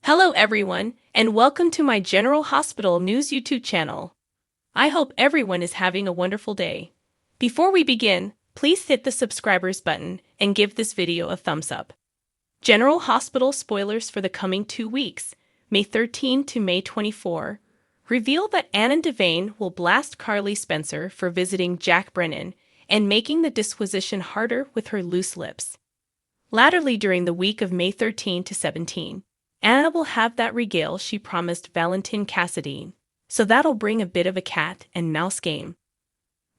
Hello everyone, and welcome to my General Hospital News YouTube channel. I hope everyone is having a wonderful day. Before we begin, please hit the subscribers button and give this video a thumbs up. General Hospital spoilers for the coming 2 weeks, May 13 to May 24, reveal that Anna Devane will blast Carly Spencer for visiting Jack Brennan and making the disquisition harder with her loose lips. Latterly during the week of May 13 to 17, Anna will have that regale she promised Valentin Cassadine, so that'll bring a bit of a cat and mouse game.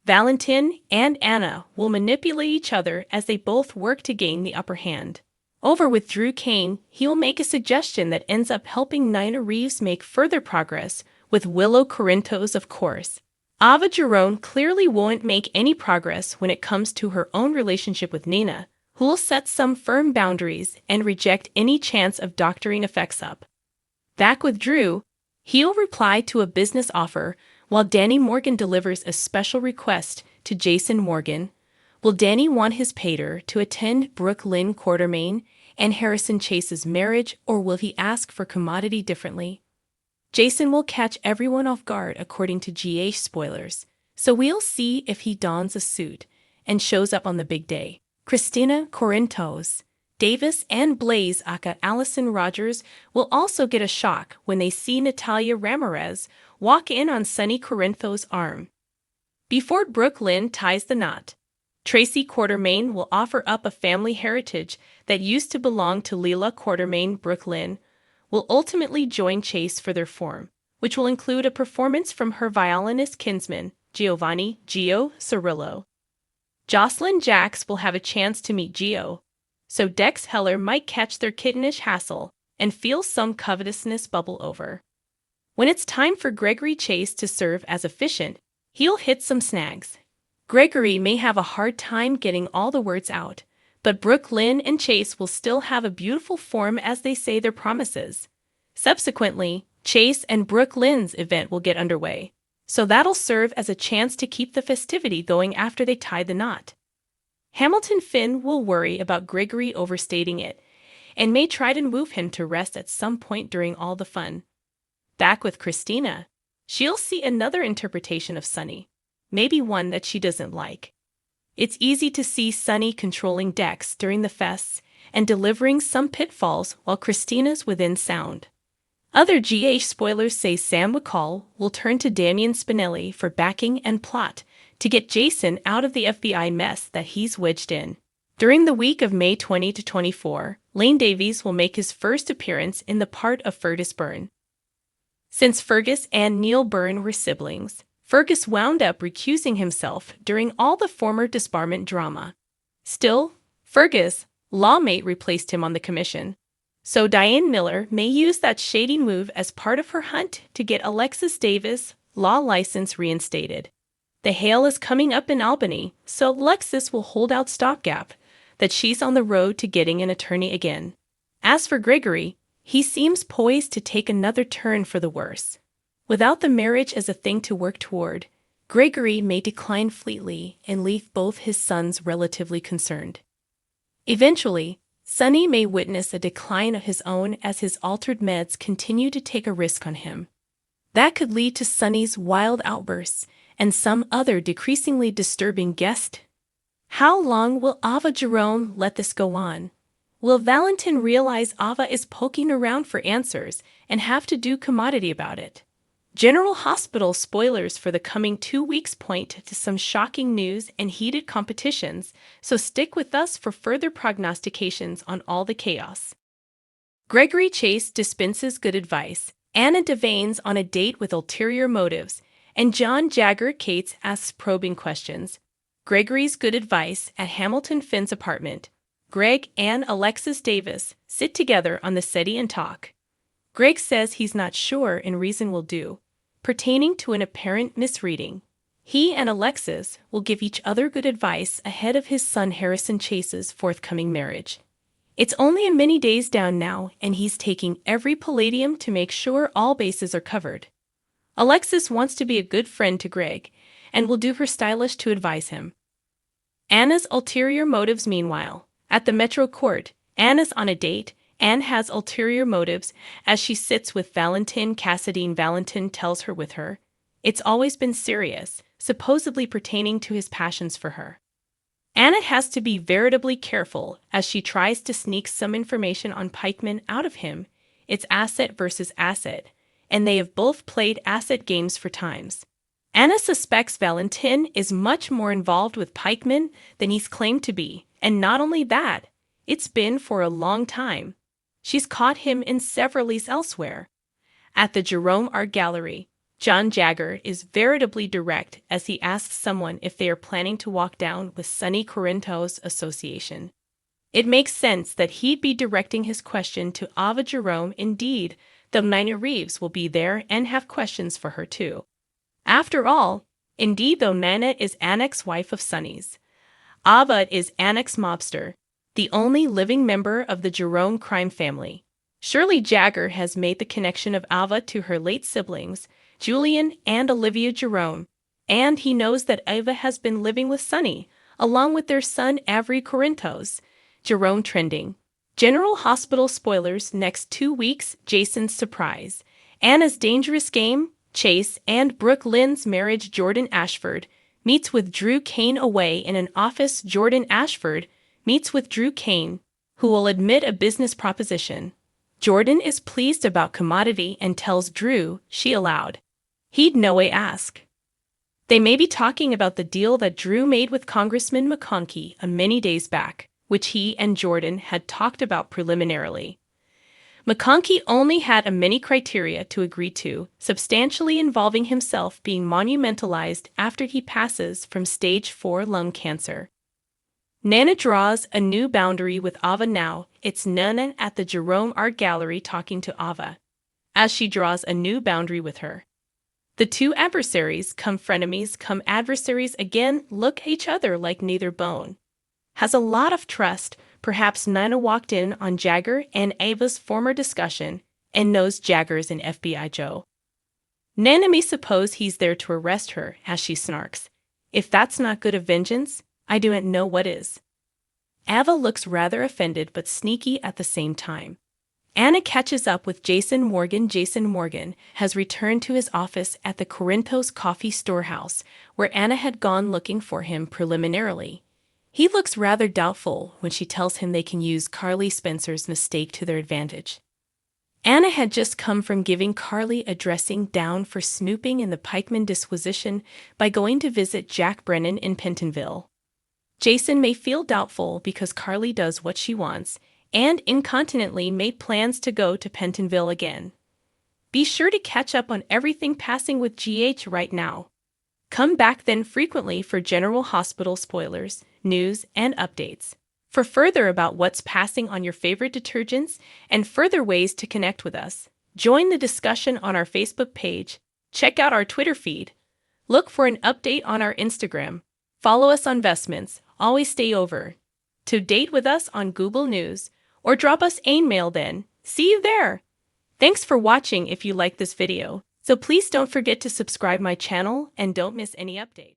Valentin and Anna will manipulate each other as they both work to gain the upper hand. Over with Drew Kane, he'll make a suggestion that ends up helping Nina Reeves make further progress with Willow Corinthos, of course. Ava Jerome clearly won't make any progress when it comes to her own relationship with Nina, who'll set some firm boundaries and reject any chance of doctoring effects up. Back with Drew, he'll reply to a business offer while Danny Morgan delivers a special request to Jason Morgan. Will Danny want his pater to attend Brooke Lynn Quartermain and Harrison Chase's marriage, or will he ask for commodity differently? Jason will catch everyone off guard according to GH spoilers, so we'll see if he dons a suit and shows up on the big day. Christina Corinthos, Davis, and Blaze aka Allison Rogers will also get a shock when they see Natalia Ramirez walk in on Sonny Corinthos' arm. Before Brooke Lynn ties the knot, Tracy Quartermain will offer up a family heritage that used to belong to Leela Quartermain. Brooke Lynn will ultimately join Chase for their form, which will include a performance from her violinist kinsman, Giovanni Gio Cirillo. Jocelyn Jacks will have a chance to meet Gio, so Dex Heller might catch their kittenish hassle and feel some covetousness bubble over. When it's time for Gregory Chase to serve as officiant, he'll hit some snags. Gregory may have a hard time getting all the words out, but Brooke Lynn and Chase will still have a beautiful form as they say their promises. Subsequently, Chase and Brooke Lynn's event will get underway, so that'll serve as a chance to keep the festivity going after they tie the knot. Hamilton Finn will worry about Gregory overstating it, and may try to move him to rest at some point during all the fun. Back with Christina, she'll see another interpretation of Sonny, maybe one that she doesn't like. It's easy to see Sonny controlling Dex during the fests and delivering some pitfalls while Christina's within sound. Other GH spoilers say Sam McCall will turn to Damian Spinelli for backing and plot to get Jason out of the FBI mess that he's wedged in. During the week of May 20 to 24, Lane Davies will make his first appearance in the part of Fergus Byrne. Since Fergus and Neil Byrne were siblings, Fergus wound up recusing himself during all the former disbarment drama. Still, Fergus' lawmate replaced him on the commission, so Diane Miller may use that shady move as part of her hunt to get Alexis Davis' law license reinstated. The hail is coming up in Albany, so Alexis will hold out stopgap that she's on the road to getting an attorney again. As for Gregory, he seems poised to take another turn for the worse. Without the marriage as a thing to work toward, Gregory may decline fleetly and leave both his sons relatively concerned. Eventually, Sonny may witness a decline of his own as his altered meds continue to take a risk on him. That could lead to Sonny's wild outbursts and some other decreasingly disturbing guest. How long will Ava Jerome let this go on? Will Valentin realize Ava is poking around for answers and have to do commodity about it? General Hospital spoilers for the coming 2 weeks point to some shocking news and heated competitions, so stick with us for further prognostications on all the chaos. Gregory Chase dispenses good advice, Anna Devane's on a date with ulterior motives, and John Jagger Cates asks probing questions. Gregory's good advice at Hamilton Finn's apartment. Greg and Alexis Davis sit together on the settee and talk. Greg says he's not sure and reason will do, pertaining to an apparent misreading. He and Alexis will give each other good advice ahead of his son Harrison Chase's forthcoming marriage. It's only a many days down now, and he's taking every palladium to make sure all bases are covered. Alexis wants to be a good friend to Greg, and will do her stylish to advise him. Anna's ulterior motives meanwhile. At the Metro Court, Anna's on a date, Anne has ulterior motives as she sits with Valentin. Valentin tells her with her. It's always been serious, supposedly pertaining to his passions for her. Anna has to be veritably careful as she tries to sneak some information on Pikeman out of him. It's asset versus asset, and they have both played asset games for times. Anna suspects Valentin is much more involved with Pikeman than he's claimed to be, and not only that, it's been for a long time. She's caught him in several leads elsewhere. At the Jerome Art Gallery, John Jagger is veritably direct as he asks someone if they are planning to walk down with Sonny Corinto's association. It makes sense that he'd be directing his question to Ava Jerome. Indeed, though Nina Reeves will be there and have questions for her too. After all, Nina is Anek's wife of Sonny's. Ava is Anek's mobster, the only living member of the Jerome crime family. Surely Jagger has made the connection of Ava to her late siblings, Julian and Olivia Jerome, and he knows that Ava has been living with Sonny, along with their son Avery Corintos. Jerome trending. General Hospital spoilers next 2 weeks. Jason's surprise. Anna's dangerous game. Chase and Brooke Lynn's marriage. Jordan Ashford meets with Drew Kane away in an office. Jordan Ashford meets with Drew Kane, who will admit a business proposition. Jordan is pleased about commodity and tells Drew she allowed. He'd no way ask. They may be talking about the deal that Drew made with Congressman McConkey many days back, which he and Jordan had talked about preliminarily. McConkey only had many criteria to agree to, substantially involving himself being monumentalized after he passes from stage 4 lung cancer. Nana draws a new boundary with Ava now. It's Nana at the Jerome Art Gallery talking to Ava, as she draws a new boundary with her. The two adversaries come frenemies, come adversaries again, look at each other like neither bone. Has a lot of trust. Perhaps Nina walked in on Jagger and Ava's former discussion and knows Jagger's an FBI Joe. Nana may suppose he's there to arrest her as she snarks. If that's not good of vengeance, I don't know what is. Ava looks rather offended but sneaky at the same time. Anna catches up with Jason Morgan. Jason Morgan has returned to his office at the Corinthos Coffee Storehouse, where Anna had gone looking for him preliminarily. He looks rather doubtful when she tells him they can use Carly Spencer's mistake to their advantage. Anna had just come from giving Carly a dressing down for snooping in the Pikeman disquisition by going to visit Jack Brennan in Pentonville. Jason may feel doubtful because Carly does what she wants, and incontinently made plans to go to Pentonville again. Be sure to catch up on everything passing with GH right now. Come back then frequently for General Hospital spoilers, news, and updates. For further about what's passing on your favorite detergents and further ways to connect with us, join the discussion on our Facebook page, check out our Twitter feed, look for an update on our Instagram, follow us on Investments, always stay over to date with us on Google News, or drop us an email then. See you there! Thanks for watching. If you like this video, so please don't forget to subscribe my channel and don't miss any update.